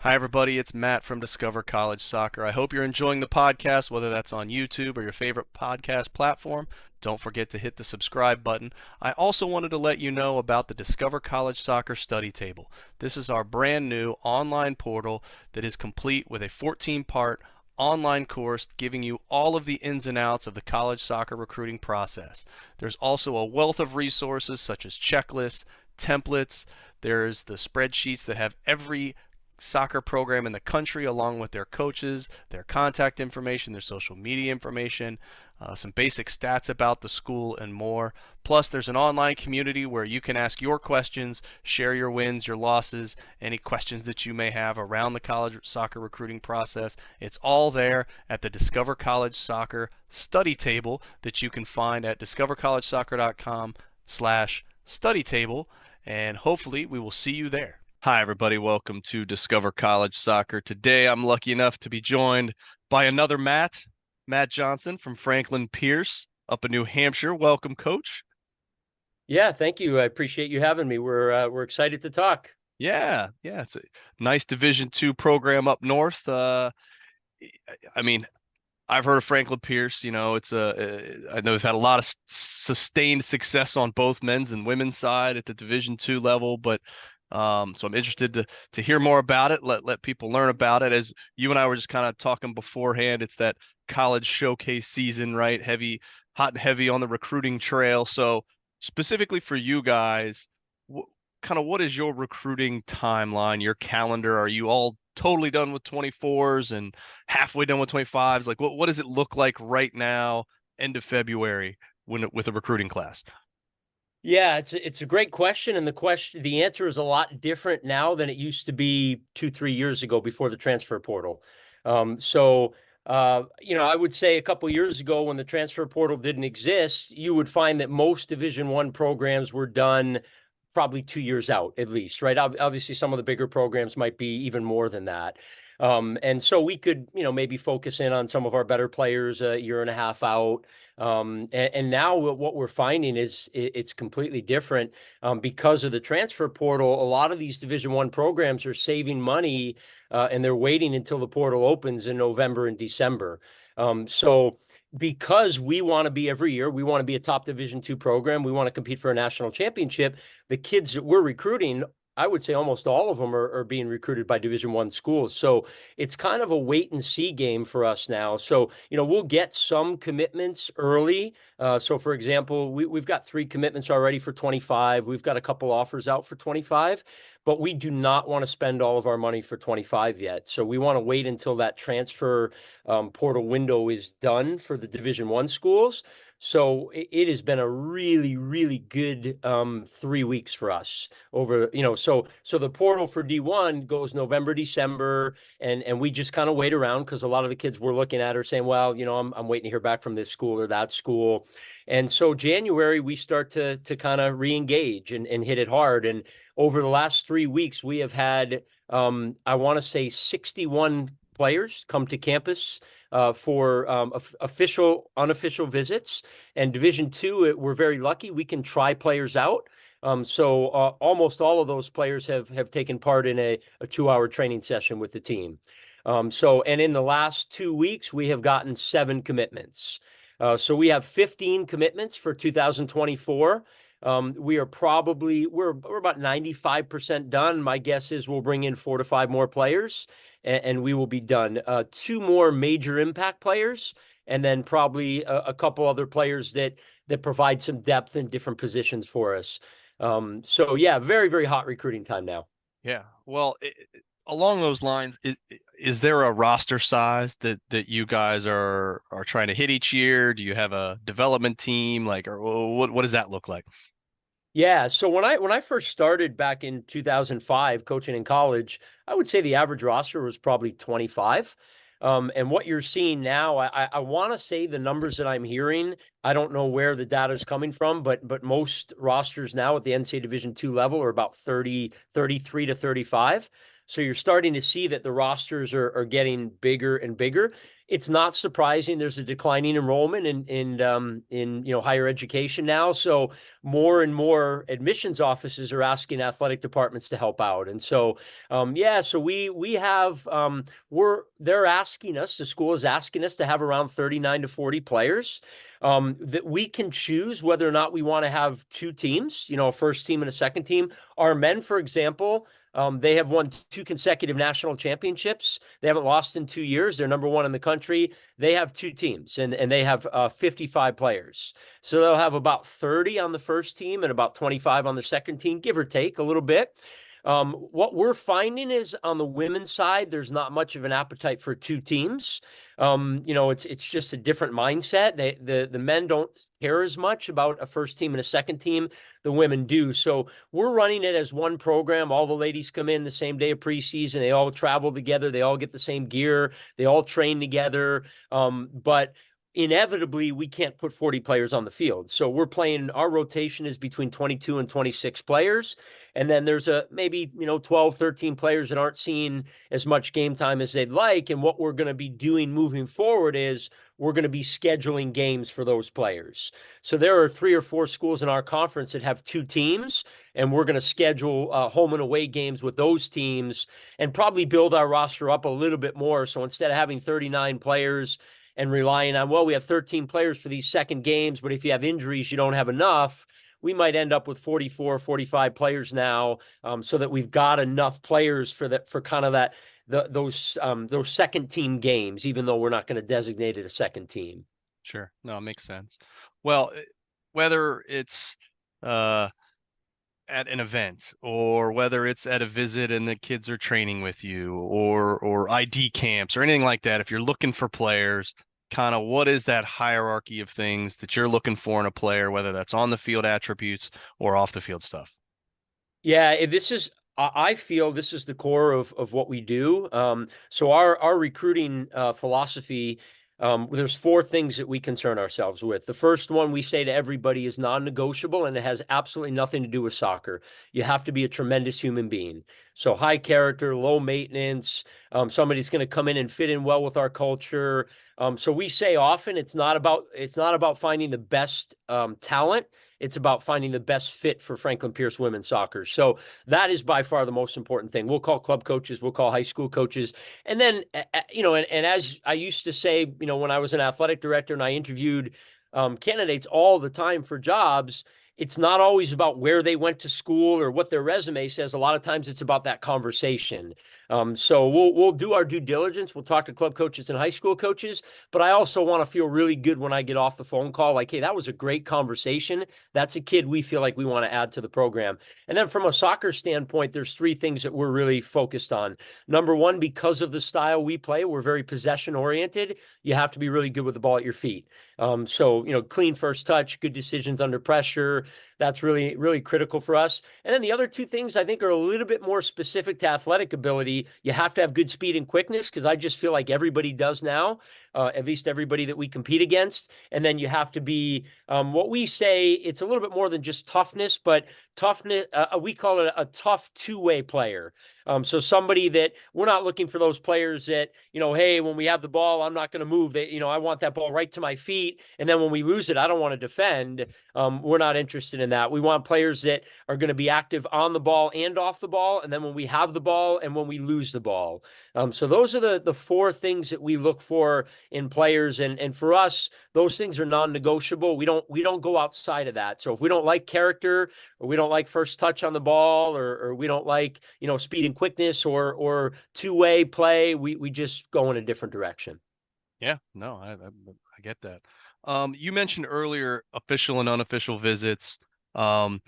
Hi, everybody. It's Matt from Discover College Soccer. I hope you're enjoying the podcast, whether that's on YouTube or your favorite podcast platform. Don't forget to hit the subscribe button. I also wanted to let you know about the Discover College Soccer Study Table. This is our brand new online portal that is complete with a 14-part online course giving you all of the ins and outs of the college soccer recruiting process. There's also a wealth of resources such as checklists, templates. There's the spreadsheets that have every soccer program in the country along with their coaches, their contact information, their social media information, some basic stats about the school, and more. Plus, there's an online community where you can ask your questions, share your wins, your losses, any questions that you may have around the college soccer recruiting process. It's all there at the Discover College Soccer study table that you can find at discovercollegesoccer.com/study table, and hopefully we will see you there. Hi, everybody. Welcome to Discover College Soccer. Today, I'm lucky enough to be joined by another Matt Johnson from Franklin Pierce up in New Hampshire. Welcome, Coach. Yeah, thank you. I appreciate you having me. We're excited to talk. Yeah, it's a nice Division II program up north. I mean, I've heard of Franklin Pierce. You know, I know they've had a lot of sustained success on both men's and women's side at the Division II level, but so I'm interested to hear more about it. Let people learn about it. As you and I were just kind of talking beforehand, it's that college showcase season, right? Hot and heavy on the recruiting trail. So specifically for you guys, what is your recruiting timeline, your calendar? Are you all totally done with 24s and halfway done with 25s? Like, what does it look like right now, end of February, with a recruiting class? Yeah, it's a great question, and the answer is a lot different now than it used to be 2-3 years ago before the transfer portal. I would say a couple years ago when the transfer portal didn't exist, you would find that most Division I programs were done probably 2 years out at least, right? Obviously, some of the bigger programs might be even more than that. And so we could, maybe focus in on some of our better players a year and a half out. And now what we're finding is it's completely different because of the transfer portal. A lot of these Division I programs are saving money and they're waiting until the portal opens in November and December. So because we want to be every year, we want to be a top Division II program. We want to compete for a national championship. The kids that we're recruiting, I would say almost all of them are being recruited by Division I schools. So it's kind of a wait and see game for us now. So, we'll get some commitments early. So for example, we've got 3 commitments already for 25. We've got a couple offers out for 25, but we do not want to spend all of our money for 25 yet. So we want to wait until that transfer portal window is done for the Division I schools. So it has been a really, really good 3 weeks for us over, so the portal for D1 goes November, December, and we just kind of wait around because a lot of the kids we're looking at are saying, well, I'm waiting to hear back from this school or that school. And so January, we start to kind of re-engage and hit it hard. And over the last 3 weeks, we have had, I want to say 61 players come to campus for official, unofficial visits. And Division II, we're very lucky. We can try players out. So almost all of those players have taken part in a 2-hour training session with the team. And in the last 2 weeks, we have gotten 7 commitments. So we have 15 commitments for 2024. We're about 95% done. My guess is we'll bring in 4 to 5 more players and we will be done. 2 more major impact players, and then probably a couple other players that provide some depth in different positions for us. So yeah, very, very hot recruiting time now. Yeah. Well, along those lines, is there a roster size that you guys are trying to hit each year? Do you have a development team, or what does that look like? Yeah, so when I first started back in 2005 coaching in college, I would say the average roster was probably 25. And what you're seeing now, I want to say the numbers that I'm hearing, I don't know where the data is coming from, but most rosters now at the NCAA Division II level are about 33 to 35. So you're starting to see that the rosters are getting bigger and bigger. It's not surprising there's a declining enrollment in higher education now. So more and more admissions offices are asking athletic departments to help out. And so so we have they're asking us, the school is asking us to have around 39 to 40 players. That we can choose whether or not we want to have two teams, a first team and a second team. Our men, for example, they have won 2 consecutive national championships. They haven't lost in 2 years. They're number 1 in the country. They have 2 teams, and they have 55 players. So they'll have about 30 on the first team and about 25 on the second team, give or take a little bit. What we're finding is on the women's side, there's not much of an appetite for 2 teams. It's just a different mindset. The men don't care as much about a first team and a second team. The women do. So we're running it as one program. All the ladies come in the same day of preseason. They all travel together. They all get the same gear. They all train together. But inevitably we can't put 40 players on the field. So our rotation is between 22 and 26 players. And then there's maybe 12, 13 players that aren't seeing as much game time as they'd like. And what we're going to be doing moving forward is we're going to be scheduling games for those players. So there are 3 or 4 schools in our conference that have 2 teams, and we're going to schedule home and away games with those teams and probably build our roster up a little bit more. So instead of having 39 players and relying on, we have 13 players for these second games, but if you have injuries, you don't have enough. We might end up with 44, 45 players now, so that we've got enough players for kind of those second team games, even though we're not going to designate it a second team. Sure. No, it makes sense. Well, whether it's at an event or whether it's at a visit and the kids are training with you or ID camps or anything like that, if you're looking for players, kind of what is that hierarchy of things that you're looking for in a player, whether that's on the field attributes or off the field stuff? Yeah, I feel this is the core of what we do. So our recruiting philosophy, there's 4 things that we concern ourselves with. The first one we say to everybody is non-negotiable, and it has absolutely nothing to do with soccer. You have to be a tremendous human being. So high character, low maintenance, somebody's going to come in and fit in well with our culture. So we say often it's not about finding the best talent. It's about finding the best fit for Franklin Pierce women's soccer. So that is by far the most important thing. We'll call club coaches, we'll call high school coaches. And then, and as I used to say, when I was an athletic director and I interviewed candidates all the time for jobs, it's not always about where they went to school or what their resume says. A lot of times it's about that conversation. So we'll do our due diligence. We'll talk to club coaches and high school coaches, but I also want to feel really good when I get off the phone call, like, hey, that was a great conversation. That's a kid we feel like we want to add to the program. And then from a soccer standpoint, there's 3 things that we're really focused on. Number 1, because of the style we play, we're very possession oriented. You have to be really good with the ball at your feet. So clean first touch, good decisions under pressure. That's really, really critical for us. And then the other 2 things I think are a little bit more specific to athletic ability. You have to have good speed and quickness, because I just feel like everybody does now, at least everybody that we compete against. And then you have to be what we say, it's a little bit more than just toughness, but toughness, we call it a tough 2-way player. So somebody that we're not looking for those players that, hey, when we have the ball, I'm not going to move. I want that ball right to my feet. And then when we lose it, I don't want to defend. We're not interested in that. We want players that are going to be active on the ball and off the ball. And then when we have the ball and when we lose the ball. So those are the 4 things that we look for in players. And for us, those things are non-negotiable. We don't go outside of that. So if we don't like character, or we don't like first touch on the ball, or we don't like, speed and quickness or 2-way play, we just go in a different direction. Yeah, no, I get that. You mentioned earlier official and unofficial visits. The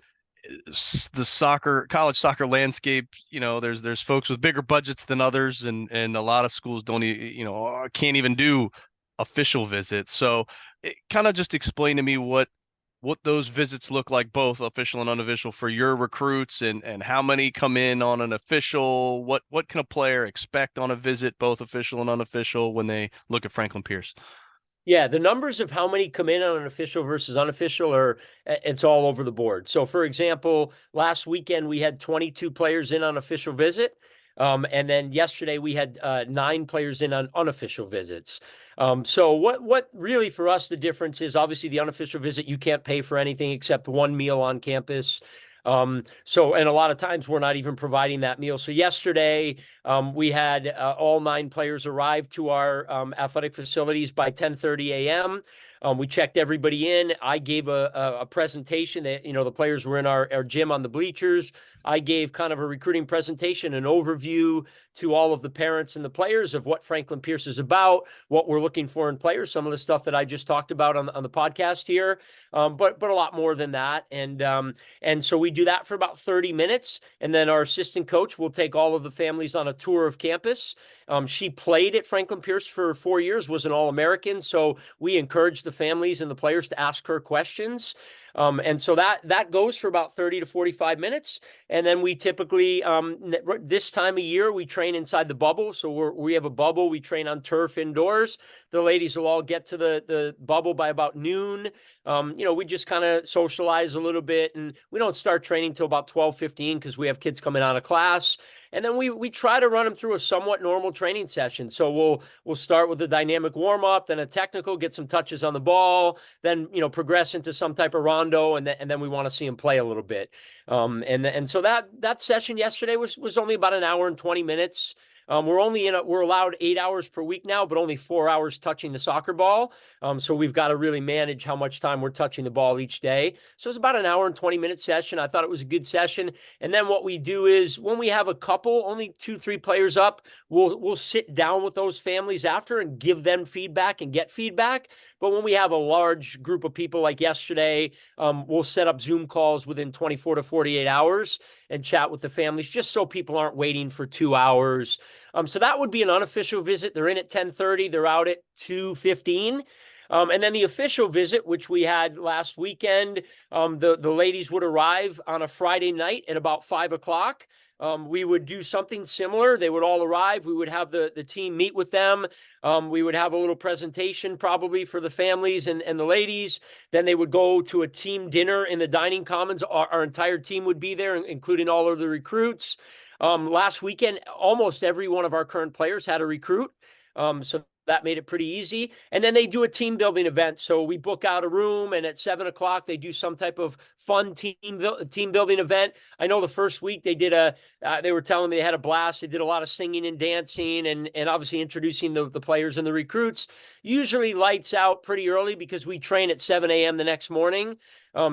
college soccer landscape, there's folks with bigger budgets than others, and a lot of schools can't even do official visits. So kind of just explain to me what those visits look like, both official and unofficial, for your recruits, and how many come in on an official. What can a player expect on a visit, both official and unofficial, when they look at Franklin Pierce? Yeah, the numbers of how many come in on an official versus unofficial it's all over the board. So for example, last weekend we had 22 players in on official visit. And then yesterday we had 9 players in on unofficial visits. So what really for us the difference is obviously the unofficial visit, you can't pay for anything except one meal on campus. And a lot of times we're not even providing that meal. So yesterday we had all 9 players arrive to our athletic facilities by 10:30 a.m. We checked everybody in. I gave a presentation that, the players were in our gym on the bleachers. I gave kind of a recruiting presentation, an overview to all of the parents and the players of what Franklin Pierce is about, what we're looking for in players, some of the stuff that I just talked about on the podcast here, but a lot more than that. And so we do that for about 30 minutes. And then our assistant coach will take all of the families on a tour of campus. She played at Franklin Pierce for 4 years, was an All-American. So we encourage the families and the players to ask her questions. And so that goes for about 30 to 45 minutes. And then we typically, this time of year, we train inside the bubble. So we have a bubble. We train on turf indoors. The ladies will all get to the bubble by about noon. We just kind of socialize a little bit, and we don't start training till about 12:15 because we have kids coming out of class. And then we try to run them through a somewhat normal training session. So we'll start with a dynamic warm up, then a technical, get some touches on the ball, then progress into some type of rondo, and then we want to see them play a little bit. And so that session yesterday was only about an hour and 20 minutes. We're allowed 8 hours per week now, but only 4 hours touching the soccer ball. So we've got to really manage how much time we're touching the ball each day. So it's about an hour and 20-minute session. I thought it was a good session. And then what we do is when we have a couple, only 2-3 players up, we'll sit down with those families after and give them feedback and get feedback. But when we have a large group of people like yesterday, we'll set up Zoom calls within 24 to 48 hours and chat with the families just so people aren't waiting for 2 hours. So that would be an unofficial visit. They're in at 10:30. They're out at 2:15. And then the official visit, which we had last weekend, the ladies would arrive on a Friday night at about 5 o'clock. We would do something similar. They would all arrive. We would have the team meet with them. We would have a little presentation probably for the families and the ladies. Then they would go to a team dinner in the dining commons. Our entire team would be there, including all of the recruits. Last weekend, almost every one of our current players had a recruit. So that made it pretty easy. And then they do a team building event. So we book out a room, and at 7 o'clock, they do some type of fun team building event. I know the first week they did they were telling me they had a blast. They did a lot of singing and dancing and obviously introducing the players and the recruits. Usually lights out pretty early because we train at 7 a.m. the next morning.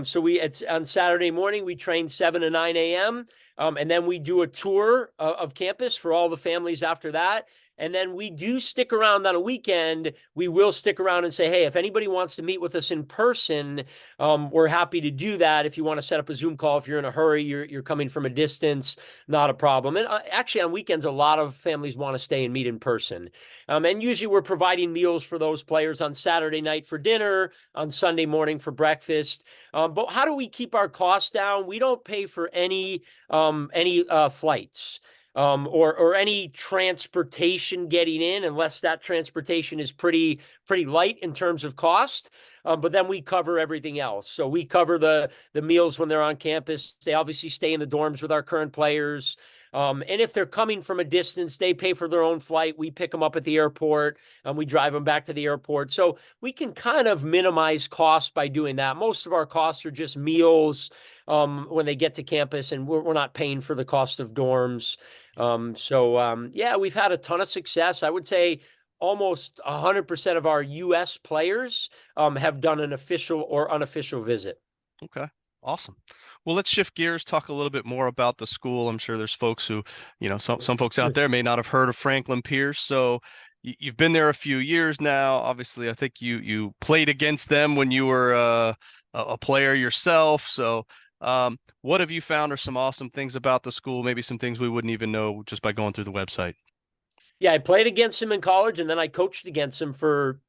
So it's on Saturday morning, we train 7 to 9 a.m. And then we do a tour of campus for all the families after that. And then we do stick around on a weekend. We will stick around and say, hey, if anybody wants to meet with us in person, we're happy to do that. If you want to set up a Zoom call, if you're in a hurry, you're coming from a distance, not a problem. And actually on weekends, a lot of families want to stay and meet in person. And usually we're providing meals for those players on Saturday night for dinner, on Sunday morning for breakfast. But how do we keep our costs down? We don't pay for any flights. Or any transportation getting in, unless that transportation is pretty light in terms of cost. But then we cover everything else. So we cover the meals when they're on campus. They obviously stay in the dorms with our current players. And if they're coming from a distance, they pay for their own flight. We pick them up at the airport and we drive them back to the airport. So we can kind of minimize costs by doing that. Most of our costs are just meals when they get to campus, and we're not paying for the cost of dorms. Yeah, we've had a ton of success. I would say almost 100% of our U.S. players have done an official or unofficial visit. Okay, awesome. Well, let's shift gears, talk a little bit more about the school. I'm sure there's folks who, some folks out there may not have heard of Franklin Pierce. So you've been there a few years now. Obviously, I think you played against them when you were a player yourself. So what have you found are some awesome things about the school? Maybe some things we wouldn't even know just by going through the website. Yeah, I played against him in college, and then I coached against him for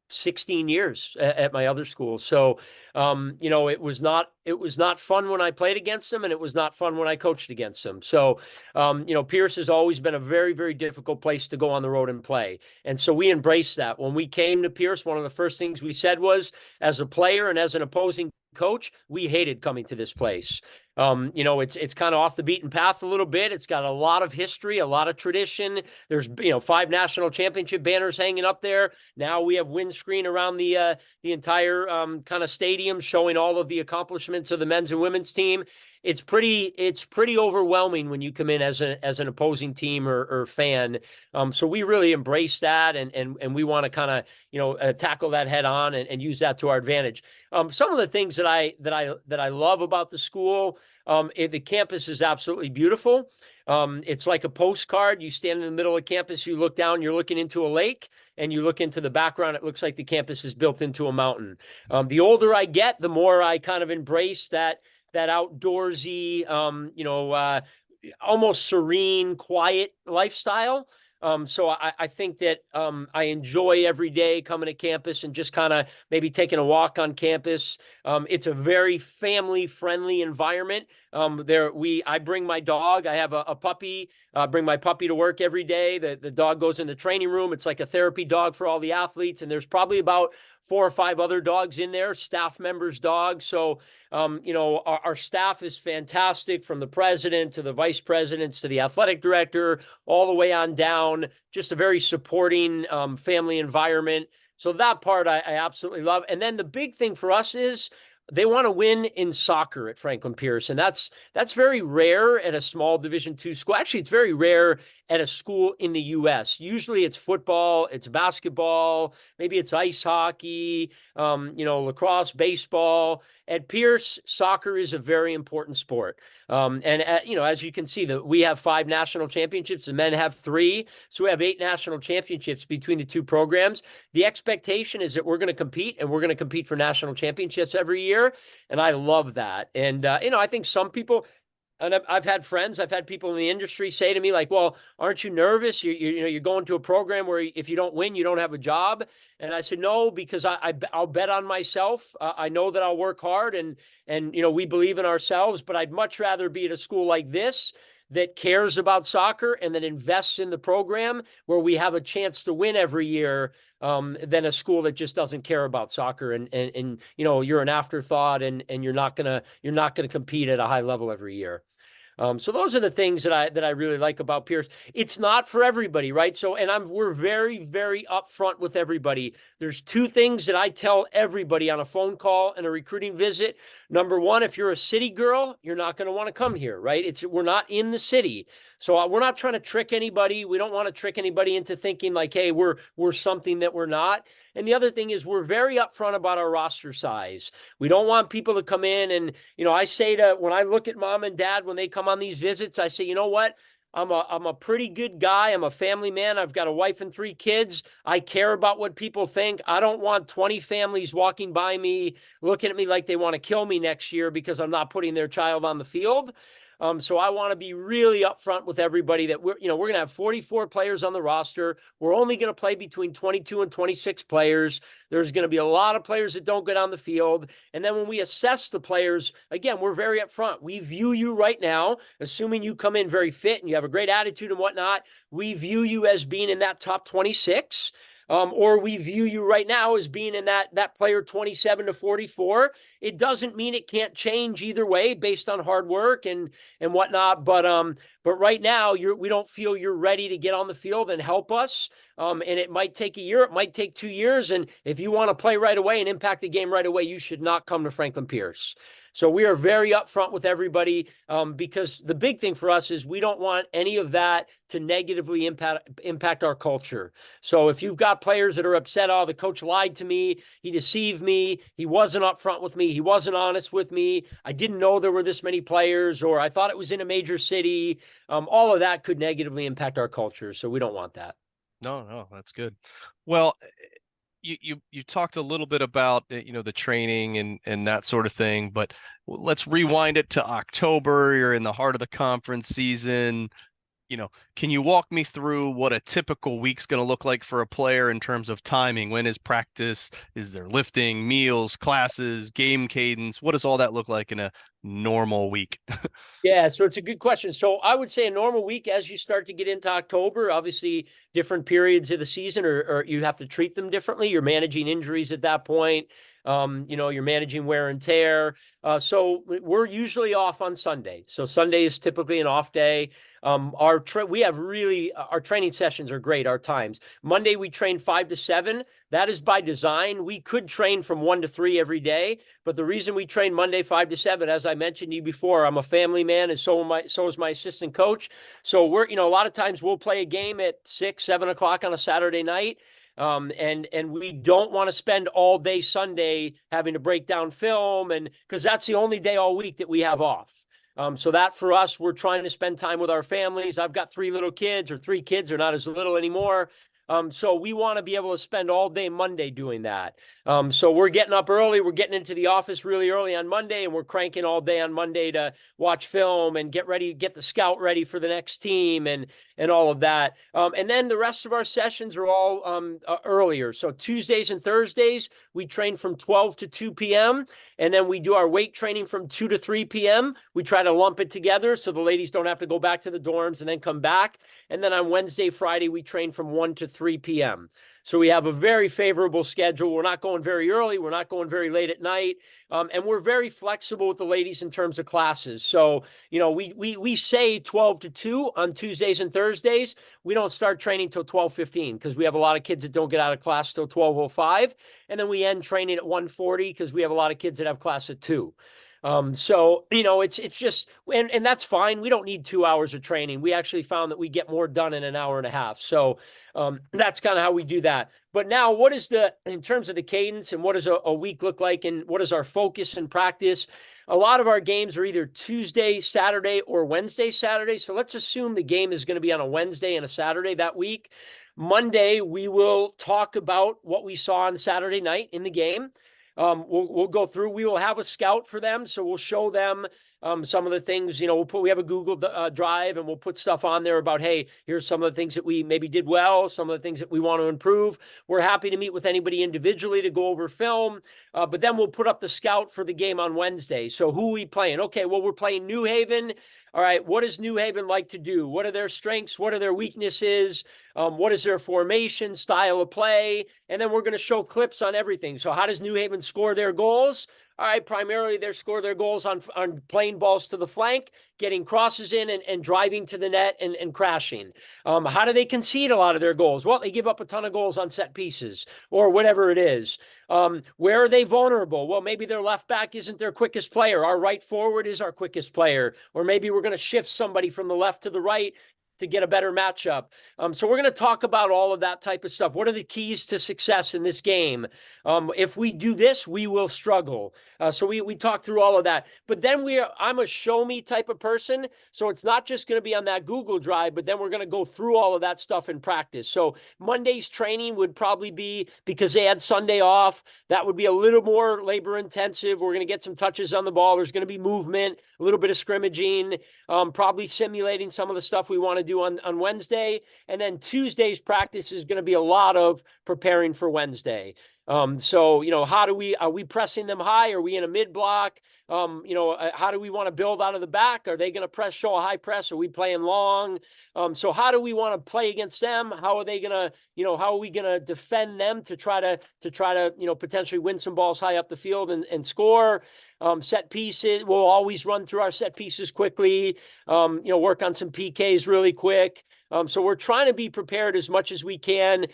16 years at my other school. So, it was not fun when I played against him, and it was not fun when I coached against him. So, Pierce has always been a very, very difficult place to go on the road and play. And so we embraced that. When we came to Pierce, one of the first things we said was, as a player and as an opposing coach, we hated coming to this place. It's kind of off the beaten path a little bit. It's got a lot of history, a lot of tradition. There's 5 national championship banners hanging up there. Now we have windscreen around the entire kind of stadium showing all of the accomplishments of the men's and women's team. It's pretty overwhelming when you come in as an opposing team or fan. So we really embrace that, and we want to kind of tackle that head on and use that to our advantage. Some of the things that I love about the school, the campus is absolutely beautiful. It's like a postcard. You stand in the middle of campus, you look down, you're looking into a lake, and you look into the background, it looks like the campus is built into a mountain. The older I get, the more I kind of embrace that outdoorsy, almost serene, quiet lifestyle. So I think that I enjoy every day coming to campus and just kind of maybe taking a walk on campus. It's a very family-friendly environment. I bring my dog. I have a puppy. Bring my puppy to work every day. The dog goes in the training room. It's like a therapy dog for all the athletes, and there's probably about 4 or 5 other dogs in there, staff members' dogs. So, our staff is fantastic, from the president to the vice presidents to the athletic director, all the way on down. Just a very supporting family environment. So that part I absolutely love. And then the big thing for us is they want to win in soccer at Franklin Pierce, and that's very rare at a small Division II school. Actually, it's very rare at a school in the U.S. Usually it's football, it's basketball, maybe it's ice hockey, lacrosse, baseball. At Pierce, soccer is a very important sport. As you can see, we have 5 national championships. The men have 3. So we have 8 national championships between the 2 programs. The expectation is that we're going to compete, and we're going to compete for national championships every year. And I love that. And, I think some people, and I've had people in the industry say to me, like, well, aren't you nervous? You're going to a program where if you don't win, you don't have a job. And I said, no, because I'll bet on myself. I know that I'll work hard, and we believe in ourselves, but I'd much rather be at a school like this that cares about soccer and that invests in the program, where we have a chance to win every year, than a school that just doesn't care about soccer and you're an afterthought and you're not gonna compete at a high level every year. So those are the things that I really like about Pierce. It's not for everybody, right? So, we're very, very upfront with everybody. There's 2 things that I tell everybody on a phone call and a recruiting visit. Number 1, if you're a city girl, you're not going to want to come here, right? We're not in the city. So we're not trying to trick anybody. We don't want to trick anybody into thinking like, hey, we're something that we're not. And the other thing is, we're very upfront about our roster size. We don't want people to come in and, I say when I look at mom and dad, when they come on these visits, I say, you know what? I'm a pretty good guy. I'm a family man. I've got a wife and 3 kids. I care about what people think. I don't want 20 families walking by me, looking at me like they want to kill me next year because I'm not putting their child on the field. So I want to be really upfront with everybody that we're going to have 44 players on the roster. We're only going to play between 22 and 26 players. There's going to be a lot of players that don't get on the field. And then when we assess the players, again, we're very upfront. We view you right now, assuming you come in very fit and you have a great attitude and whatnot, we view you as being in that top 26. Or we view you right now as being in that player 27 to 44. It doesn't mean it can't change either way based on hard work and whatnot. But right now we don't feel you're ready to get on the field and help us. And it might take a year, it might take 2 years. And if you want to play right away and impact the game right away, you should not come to Franklin Pierce. So we are very upfront with everybody, because the big thing for us is we don't want any of that to negatively impact our culture. So if you've got players that are upset, oh, the coach lied to me, he deceived me, he wasn't upfront with me, he wasn't honest with me, I didn't know there were this many players, or I thought it was in a major city, all of that could negatively impact our culture. So we don't want that. No, that's good. Well, you talked a little bit about the training and that sort of thing, but let's rewind it to October. You're in the heart of the conference season. Can you walk me through what a typical week's going to look like for a player in terms of timing? When is practice? Is there lifting, meals, classes, game cadence? What does all that look like in a normal week? Yeah, so it's a good question. So I would say a normal week, as you start to get into October, obviously different periods of the season, or you have to treat them differently. You're managing injuries at that point. You're managing wear and tear. So we're usually off on Sunday. So Sunday is typically an off day. Our training sessions are great. Our times. Monday we train 5 to 7. That is by design. We could train from 1 to 3 every day, but the reason we train Monday 5 to 7, as I mentioned to you before, I'm a family man, and so is my assistant coach. So we're, a lot of times we'll play a game at 6, 7 o'clock on a Saturday night. And we don't want to spend all day Sunday having to break down film, and because that's the only day all week that we have off. So that for us, we're trying to spend time with our families. I've got 3 little kids, or 3 kids, they're not as little anymore. So we want to be able to spend all day Monday doing that. So we're getting up early. We're getting into the office really early on Monday, and we're cranking all day on Monday to watch film and get ready, get the scout ready for the next team and all of that. And then the rest of our sessions are all earlier. So Tuesdays and Thursdays, we train from 12 to 2 p.m. And then we do our weight training from 2 to 3 p.m. We try to lump it together so the ladies don't have to go back to the dorms and then come back. And then on Wednesday, Friday, we train from 1 to 3 p.m. So we have a very favorable schedule. We're not going very early. We're not going very late at night. And we're very flexible with the ladies in terms of classes. So, we say 12 to 2 on Tuesdays and Thursdays. We don't start training till 12:15 because we have a lot of kids that don't get out of class till 12:05. And then we end training at 1:40 because we have a lot of kids that have class at 2. So, it's just, and that's fine. We don't need 2 hours of training. We actually found that we get more done in an hour and a half. So, that's kind of how we do that. But now in terms of the cadence and what does a week look like and what is our focus in practice? A lot of our games are either Tuesday, Saturday, or Wednesday, Saturday. So let's assume the game is going to be on a Wednesday and a Saturday that week. Monday, we will talk about what we saw on Saturday night in the game. We'll go through, we will have a scout for them. So we'll show them some of the things, we have a Google Drive, and we'll put stuff on there about, hey, here's some of the things that we maybe did well, some of the things that we want to improve. We're happy to meet with anybody individually to go over film, but then we'll put up the scout for the game on Wednesday. So who are we playing? Okay, well, we're playing New Haven. All right, what does New Haven like to do? What are their strengths? What are their weaknesses? What is their formation, style of play? And then we're going to show clips on everything. So how does New Haven score their goals? All right, primarily they score their goals on playing balls to the flank, getting crosses in and driving to the net and crashing. How do they concede a lot of their goals? Well, they give up a ton of goals on set pieces or whatever it is. Where are they vulnerable? Well, maybe their left back isn't their quickest player. Our right forward is our quickest player. Or maybe we're going to shift somebody from the left to the right to get a better matchup. So we're going to talk about all of that type of stuff. What are the keys to success in this game? If we do this, we will struggle. So we talk through all of that. But then I'm a show me type of person. So it's not just going to be on that Google Drive, but then we're going to go through all of that stuff in practice. So Monday's training would probably be, because they had Sunday off, that would be a little more labor intensive. We're going to get some touches on the ball. There's going to be movement, a little bit of scrimmaging, probably simulating some of the stuff we want to do on Wednesday. And then Tuesday's practice is going to be a lot of preparing for Wednesday. So, are we pressing them high? Are we in a mid block? How do we want to build out of the back? Are they going to show a high press? Are we playing long? So how do we want to play against them? How are they going to, how are we going to defend them to try to, potentially win some balls high up the field and score? Set pieces, we'll always run through our set pieces quickly, work on some PKs really quick. So we're trying to be prepared as much as we can.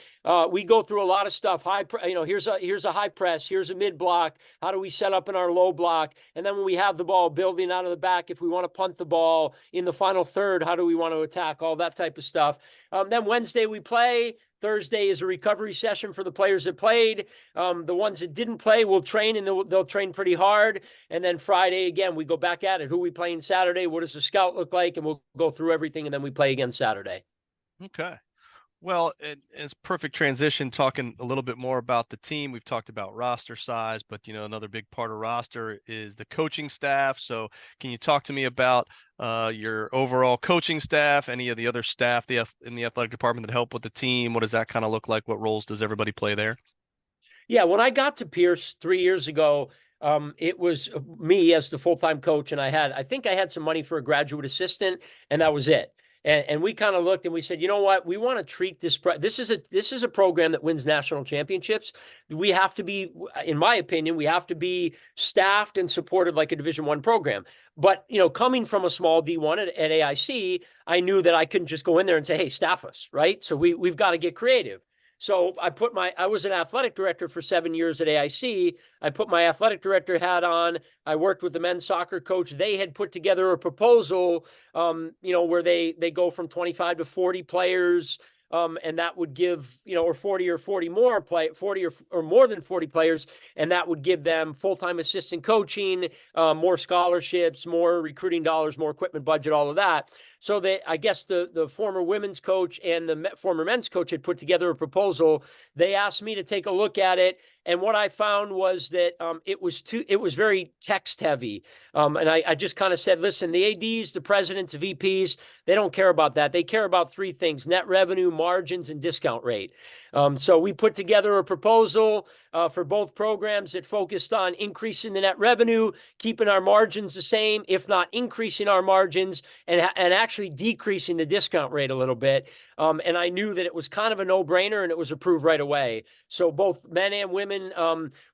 We go through a lot of stuff. Here's a high press. Here's a mid block. How do we set up in our low block? And then when we have the ball building out of the back, if we want to punt the ball in the final third, how do we want to attack? All that type of stuff. Then Wednesday we play. Thursday is a recovery session for the players that played. The ones that didn't play will train, and they'll train pretty hard. And then Friday, again, we go back at it. Who are we playing Saturday? What does the scout look like? And we'll go through everything, and then we play again Saturday. Okay. Well, it's perfect transition talking a little bit more about the team. We've talked about roster size, but another big part of roster is the coaching staff. So can you talk to me about your overall coaching staff, any of the other staff in the athletic department that help with the team? What does that kind of look like? What roles does everybody play there? Yeah, when I got to Pierce 3 years ago, it was me as the full-time coach, and I think I had some money for a graduate assistant, and that was it. And we kind of looked and we said, you know what, we want to treat this is a program that wins national championships. We have to be, in my opinion, we have to be staffed and supported like a Division I program. But, coming from a small D1 at AIC, I knew that I couldn't just go in there and say, hey, staff us, right? So we've got to get creative. So I was an athletic director for 7 years at AIC. I put my athletic director hat on. I worked with the men's soccer coach. They had put together a proposal, where they go from 25 to 40 players. And that would give, or 40 more 40 or more than 40 players. And that would give them full-time assistant coaching, more scholarships, more recruiting dollars, more equipment budget, all of that. So I guess the former women's coach and the former men's coach had put together a proposal. They asked me to take a look at it. And what I found was that it was very text heavy. And I just kind of said, listen, the ADs, the presidents, the VPs, they don't care about that. They care about three things: net revenue, margins, and discount rate. So we put together a proposal for both programs that focused on increasing the net revenue, keeping our margins the same, if not increasing our margins, and actually decreasing the discount rate a little bit. And I knew that it was kind of a no-brainer, and it was approved right away. So both men and women,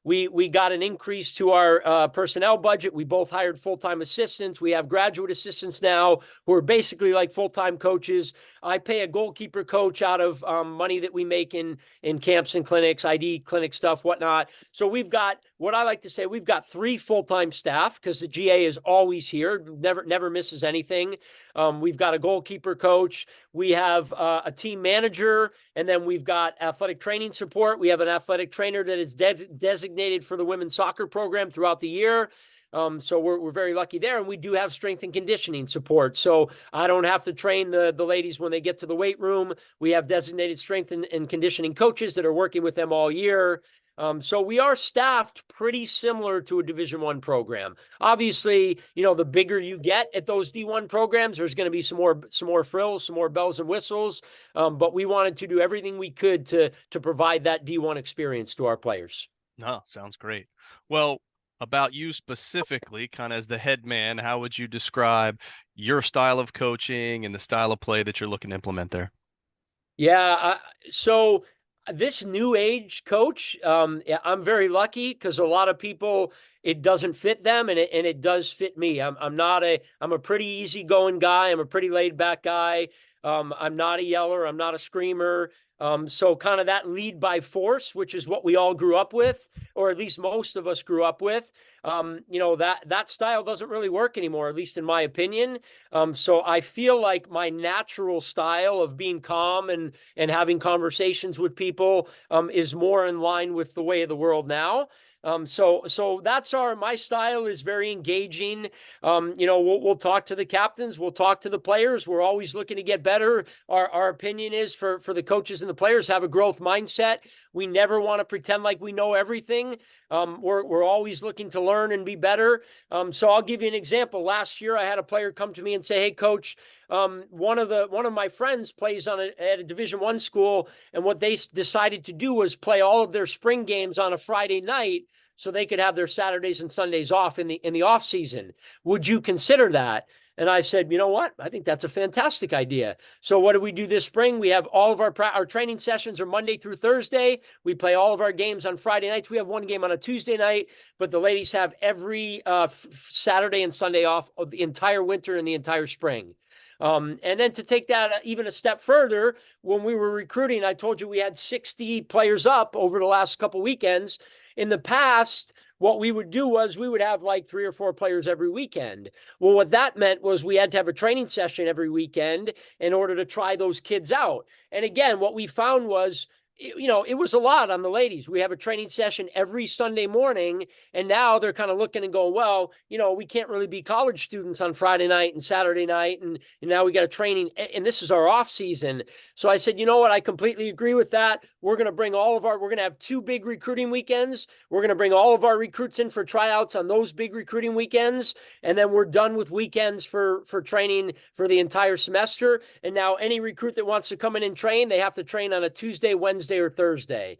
we got an increase to our personnel budget. We both hired full-time assistants. We have graduate assistants now who are basically like full-time coaches. I pay a goalkeeper coach out of money that we make in camps and clinics, ID clinic stuff, whatnot. So we've got, what I like to say, we've got 3 full-time staff because the GA is always here, never misses anything. We've got a goalkeeper coach. We have a team manager, and then we've got athletic training support. We have an athletic trainer that is designated for the women's soccer program throughout the year. So we're very lucky there. And we do have strength and conditioning support. So I don't have to train the ladies when they get to the weight room. We have designated strength and conditioning coaches that are working with them all year. So we are staffed pretty similar to a Division I program. Obviously, the bigger you get at those D1 programs, there's going to be some more frills, some more bells and whistles. But we wanted to do everything we could to provide that D1 experience to our players. No, sounds great. Well, about you specifically, kind of as the head man, how would you describe your style of coaching and the style of play that you're looking to implement there? Yeah, so this new age coach, I'm very lucky because a lot of people, it doesn't fit them, and it does fit me. I'm a pretty easygoing guy. I'm a pretty laid back guy. I'm not a yeller. I'm not a screamer. So kind of that lead by force, which is what we all grew up with, or at least most of us grew up with. That style doesn't really work anymore, at least in my opinion. So I feel like my natural style of being calm and having conversations with people is more in line with the way of the world now. So that's my style is very engaging. We'll talk to the captains, we'll talk to the players. We're always looking to get better. Our opinion is for the coaches and the players have a growth mindset. We never want to pretend like we know everything. We're always looking to learn and be better. So I'll give you an example. Last year, I had a player come to me and say, "Hey, coach, one of my friends plays at a Division I school, and what they decided to do was play all of their spring games on a Friday night, so they could have their Saturdays and Sundays off in the off season. Would you consider that?" And I said, you know what? I think that's a fantastic idea. So what do we do this spring? We have all of our training sessions are Monday through Thursday. We play all of our games on Friday nights. We have one game on a Tuesday night, but the ladies have every Saturday and Sunday off of the entire winter and the entire spring. And then to take that even a step further, when we were recruiting, I told you we had 60 players up over the last couple weekends. In the past, what we would do was we would have like 3 or 4 players every weekend. Well, what that meant was we had to have a training session every weekend in order to try those kids out. And again, what we found was, it was a lot on the ladies. We have a training session every Sunday morning, and now they're kind of looking and going, well, we can't really be college students on Friday night and Saturday night, and now we got a training, and this is our off season. So I said, you know what? I completely agree with that. We're going to have 2 big recruiting weekends. We're going to bring all of our recruits in for tryouts on those big recruiting weekends, and then we're done with weekends for training for the entire semester. And now any recruit that wants to come in and train, they have to train on a Tuesday, Wednesday, or Thursday.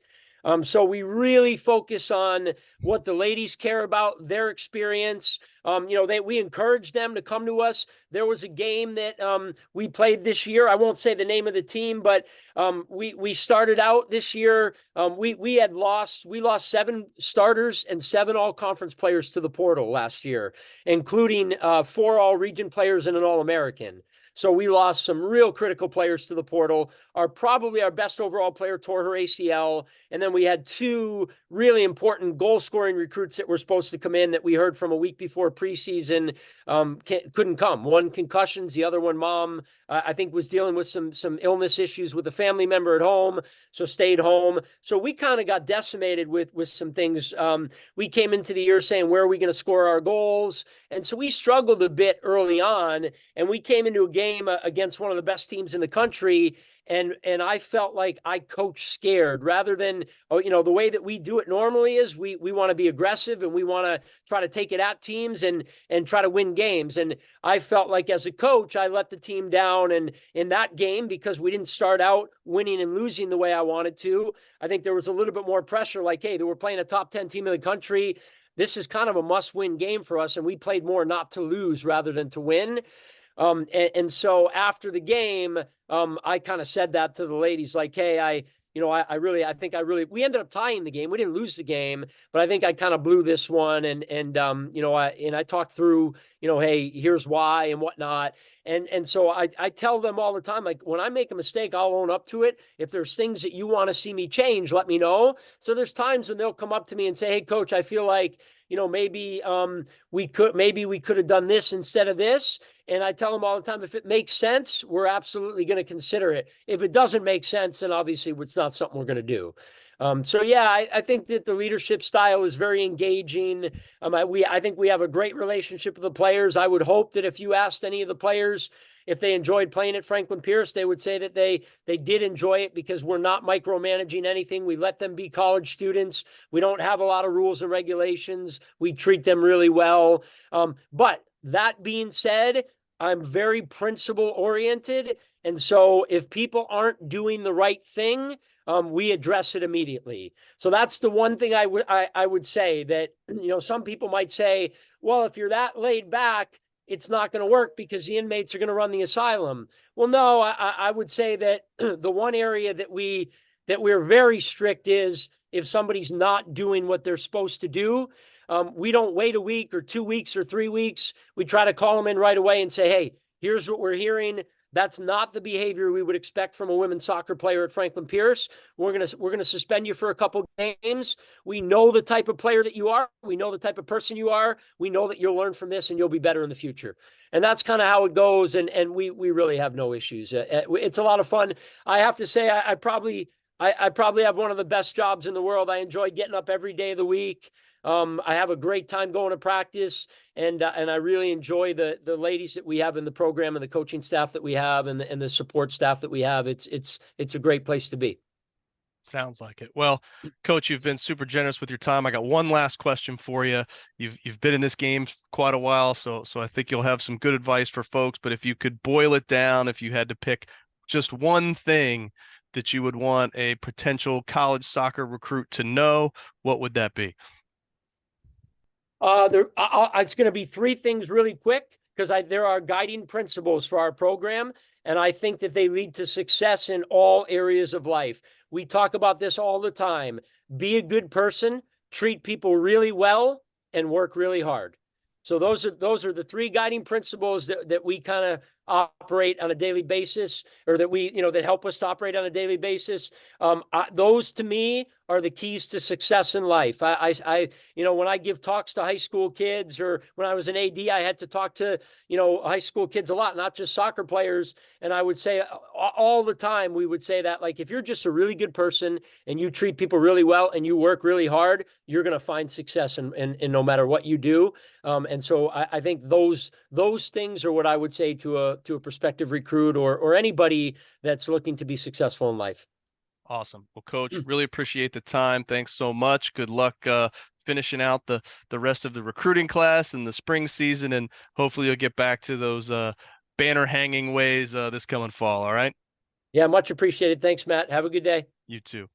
So we really focus on what the ladies care about, their experience. We encourage them to come to us. There was a game that we played this year. I won't say the name of the team, but we started out this year. We lost 7 starters and 7 all-conference players to the portal last year, including 4 all-region players and an All-American. So we lost some real critical players to the portal. Probably our best overall player tore her ACL. And then we had 2 really important goal-scoring recruits that were supposed to come in that we heard from a week before preseason couldn't come. One concussions, the other one mom, I think, was dealing with some illness issues with a family member at home, so stayed home. So we kind of got decimated with some things. We came into the year saying, where are we going to score our goals? And so we struggled a bit early on, and we came into a game against one of the best teams in the country, and I felt like I coached scared rather than, the way that we do it normally is we want to be aggressive and we want to try to take it at teams and try to win games. And I felt like as a coach, I let the team down, and in that game, because we didn't start out winning and losing the way I wanted to, I think there was a little bit more pressure, like, hey, we're playing a top 10 team in the country. This is kind of a must-win game for us, and we played more not to lose rather than to win. And so after the game, I kind of said that to the ladies, like, hey, we ended up tying the game. We didn't lose the game, but I think I kind of blew this one. And I talked through, hey, here's why and whatnot. And so I tell them all the time, like, when I make a mistake, I'll own up to it. If there's things that you want to see me change, let me know. So there's times when they'll come up to me and say, hey, coach, I feel like, maybe we could have done this instead of this. And I tell them all the time, if it makes sense, we're absolutely going to consider it. If it doesn't make sense, then obviously it's not something we're going to do. I think that the leadership style is very engaging. I think we have a great relationship with the players. I would hope that if you asked any of the players if they enjoyed playing at Franklin Pierce, they would say that they did enjoy it, because we're not micromanaging anything. We let them be college students. We don't have a lot of rules and regulations. We treat them really well. But that being said, I'm very principle oriented. And so if people aren't doing the right thing, we address it immediately. So that's the one thing I would say, that, some people might say, well, if you're that laid back, it's not going to work because the inmates are going to run the asylum. Well, no, I would say that the one area that we're very strict is if somebody's not doing what they're supposed to do. We don't wait a week or 2 weeks or 3 weeks. We try to call them in right away and say, hey, here's what we're hearing. That's not the behavior we would expect from a women's soccer player at Franklin Pierce. We're gonna suspend you for a couple games. We know the type of player that you are. We know the type of person you are. We know that you'll learn from this and you'll be better in the future. And that's kind of how it goes. And we really have no issues. It's a lot of fun. I have to say, I probably have one of the best jobs in the world. I enjoy getting up every day of the week. I have a great time going to practice, and I really enjoy the ladies that we have in the program and the coaching staff that we have and the support staff that we have. It's a great place to be. Sounds like it. Well, Coach, you've been super generous with your time. I got one last question for you. You've been in this game quite a while, so I think you'll have some good advice for folks. But if you could boil it down, if you had to pick just one thing that you would want a potential college soccer recruit to know, what would that be? It's going to be 3 things really quick, because there are guiding principles for our program, and I think that they lead to success in all areas of life. We talk about this all the time. Be a good person, treat people really well, and work really hard. So those are the 3 guiding principles that we kind of operate on a daily basis, or that that help us to operate on a daily basis. Those to me are the keys to success in life. When I give talks to high school kids, or when I was an AD, I had to talk to, high school kids a lot, not just soccer players. And I would say all the time, we would say that, like, if you're just a really good person and you treat people really well and you work really hard, you're going to find success in no matter what you do. And so I think those things are what I would say to a prospective recruit or anybody that's looking to be successful in life. Awesome. Well, Coach, really appreciate the time. Thanks so much. Good luck finishing out the rest of the recruiting class and the spring season, and hopefully you'll get back to those banner hanging ways this coming fall. All right. Yeah, much appreciated. Thanks, Matt. Have a good day. You too.